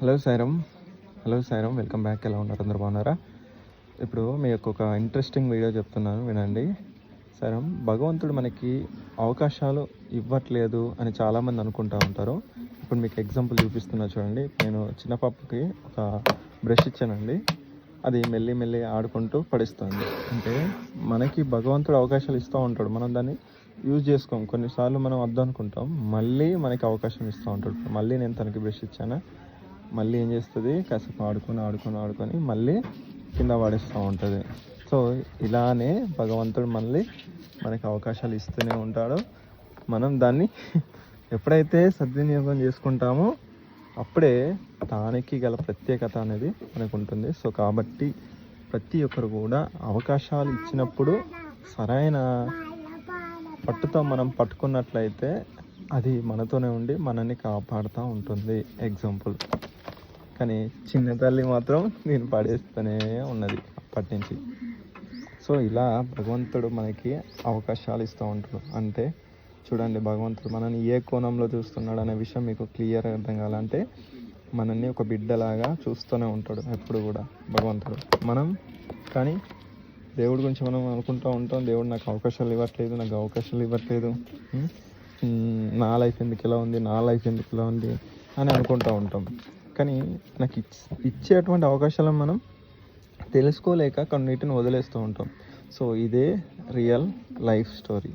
Hello Sairam. Welcome back. ఎలా ఉన్నారు? అందరూ బాగున్నారా? ఇప్పుడు మీకు ఒక ఇంట్రెస్టింగ్ వీడియో చెప్తున్నాను, వినండి. సాయిరామ్, భగవంతుడు మనకి అవకాశాలు ఇవ్వట్లేదు అని చాలామంది అనుకుంటూ ఉంటారు. ఇప్పుడు మీకు ఎగ్జాంపుల్ చూపిస్తున్నా చూడండి. నేను చిన్న పాపకి ఒక బ్రష్ ఇచ్చానండి. అది మెల్లి ఆడుకుంటూ పడిస్తుంది. అంటే మనకి భగవంతుడు అవకాశాలు ఇస్తూ ఉంటాడు, మనం దాన్ని యూజ్ చేసుకోం. కొన్నిసార్లు మనం వద్దనుకుంటాం, మళ్ళీ మనకి అవకాశం ఇస్తూ ఉంటాడు. మళ్ళీ నేను తనకి బ్రష్ ఇచ్చాను, మళ్ళీ ఏం చేస్తుంది, కాసేపు ఆడుకొని మళ్ళీ కింద పడేస్తూ ఉంటుంది. సో ఇలానే భగవంతుడు మళ్ళీ మనకి అవకాశాలు ఇస్తూనే ఉంటాడు. మనం దాన్ని ఎప్పుడైతే సద్వినియోగం చేసుకుంటామో అప్పుడే దానికి గల ప్రత్యేకత అనేది మనకు ఉంటుంది. సో కాబట్టి ప్రతి ఒక్కరు కూడా అవకాశాలు ఇచ్చినప్పుడు సరైన పట్టుతో మనం పట్టుకున్నట్లయితే అది మనతోనే ఉండి మనల్ని కాపాడుతూ ఉంటుంది. ఎగ్జాంపుల్, కానీ చిన్న తల్లి మాత్రం నేను పడేస్తూనే ఉన్నది అప్పటి నుంచి. సో ఇలా భగవంతుడు మనకి అవకాశాలు ఇస్తూ ఉంటాడు. అంటే చూడండి, భగవంతుడు మనల్ని ఏ కోణంలో చూస్తున్నాడు అనే విషయం మీకు క్లియర్గా అర్థం కావాలంటే మనల్ని ఒక బిడ్డలాగా చూస్తూనే ఉంటాడు ఎప్పుడు కూడా భగవంతుడు. మనం కానీ దేవుడి గురించి మనం అనుకుంటూ ఉంటాం, దేవుడు నాకు అవకాశాలు ఇవ్వట్లేదు, నా లైఫ్ ఎందుకు ఇలా ఉంది అని అనుకుంటూ ఉంటాం. కానీ నాకు ఇచ్చేటువంటి అవకాశాలను మనం తెలుసుకోలేక కొన్నిటిని వదిలేస్తూ ఉంటాం. సో ఇదే రియల్ లైఫ్ స్టోరీ.